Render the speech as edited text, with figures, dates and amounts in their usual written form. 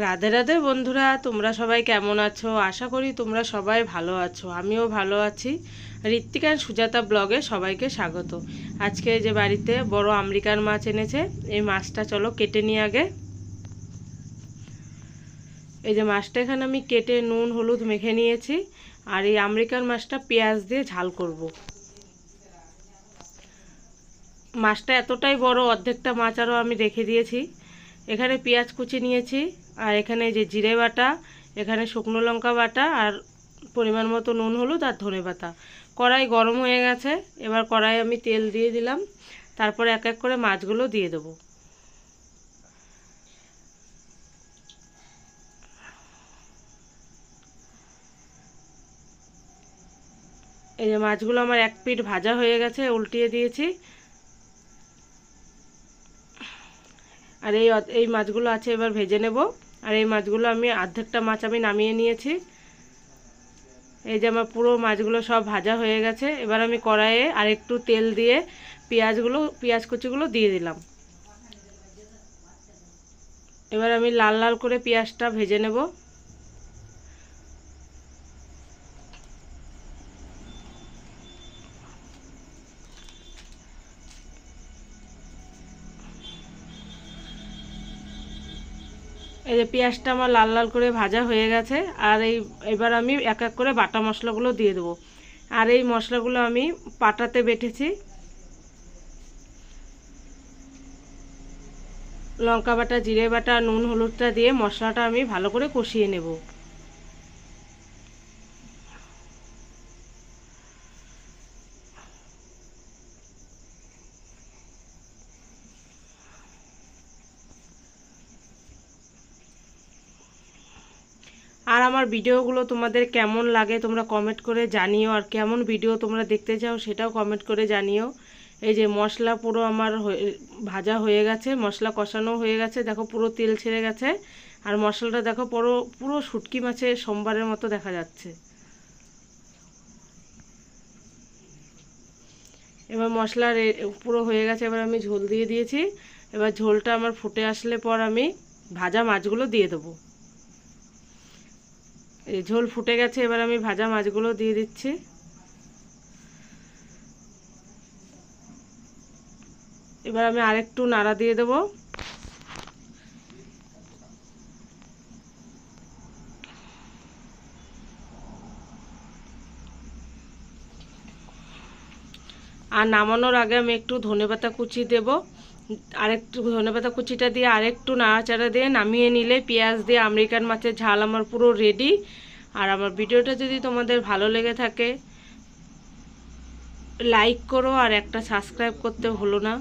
রাধে রাধে বন্ধুরা, তোমরা সবাই কেমন আছো? আশা করি তোমরা সবাই ভালো আছো। আমিও ভালো আছি। ঋত্বিকা সুজাতা ব্লগে সবাইকে স্বাগত। আজকে যে বাড়িতে বড় আমেরিকান মাছ এনেছে, এই মাছটা চলো কেটে নিই আগে। এই যে মাছটা এখানে আমি কেটে নুন হলুদ মেখে নিয়েছি। আর এই আমেরিকান মাছটা পেঁয়াজ দিয়ে ঝাল করব। মাছটা এতটাই বড়, অর্ধেকটা মাছ আরও আমি রেখে দিয়েছি। এখানে পেঁয়াজ কুচি নিয়েছি, আর এখানে যে জিরে বাটা, এখানে শুকনো লঙ্কা বাটা, আর পরিমাণ মতো নুন হলুদ আর ধনে পাতা। কড়াই গরম হয়ে গেছে, এবার কড়াই আমি তেল দিয়ে দিলাম। তারপরে এক এক করে মাছগুলো দিয়ে দেবো। এই যে মাছগুলো আমার এক পিঠ ভাজা হয়ে গেছে, উল্টিয়ে দিয়েছি। আর এই মাছগুলো আছে, এবার ভেজে নেব। আর এই মাছগুলো আমি অর্ধেকটা মাছ আমি নামিয়ে নিয়েছি। এই যে আমার পুরো মাছগুলো সব ভাজা হয়ে গেছে। এবার আমি কড়াইয়ে আরেকটু তেল দিয়ে পেঁয়াজ কুচিগুলো দিয়ে দিলাম। এবার আমি লাল লাল করে পেঁয়াজটা ভেজে নেব। এই যে পেঁয়াজটা আমার লাল লাল করে ভাজা হয়ে গেছে। আর এবার আমি এক এক করে বাটা মশলাগুলো দিয়ে দেবো। আর এই মশলাগুলো আমি পাটাতে বেটেছি। লঙ্কা বাটা, জিরে বাটা, নুন হলুদটা দিয়ে মশলাটা আমি ভালো করে কষিয়ে নেব। আর আমার ভিডিওগুলো তোমাদের কেমন লাগে তোমরা কমেন্ট করে জানিও। আর কেমন ভিডিও তোমরা দেখতে চাও সেটাও কমেন্ট করে জানিও। এই যে মশলা পুরো আমার ভাজা হয়ে গেছে, মশলা কষানো হয়ে গেছে, দেখো পুরো তেল ছেড়ে গেছে। আর মশলাটা দেখো পুরো পুরো শুটকি মাছের সোমবারের মতো দেখা যাচ্ছে। এবার মশলা পুরো হয়ে গেছে, এবার আমি ঝোল দিয়ে দিয়েছি। এবার ঝোলটা আমার ফুটে আসলে পর আমি ভাজা মাছগুলো দিয়ে দেবো। এই ঝোল ফুটে গেছে, এবার আমি ভাজা মাছগুলো দিয়ে দিচ্ছি। এবার আমি আরেকটু নাড়া দিয়ে দেবো। আর নামানোর আগে আমি একটু ধনেপাতা কুচি দেব। আরেকটু ধনেপাতা কুচিটা দিয়ে আরেকটু নাড়াচাড়া দিয়ে নামিয়ে নিলে পেঁয়াজ দিয়ে আমেরিকান মাছের ঝাল আমার পুরো রেডি। আর আমার ভিডিওটা যদি তোমাদের ভালো লেগে থাকে লাইক করো, আর একটা সাবস্ক্রাইব করতে ভুলো না।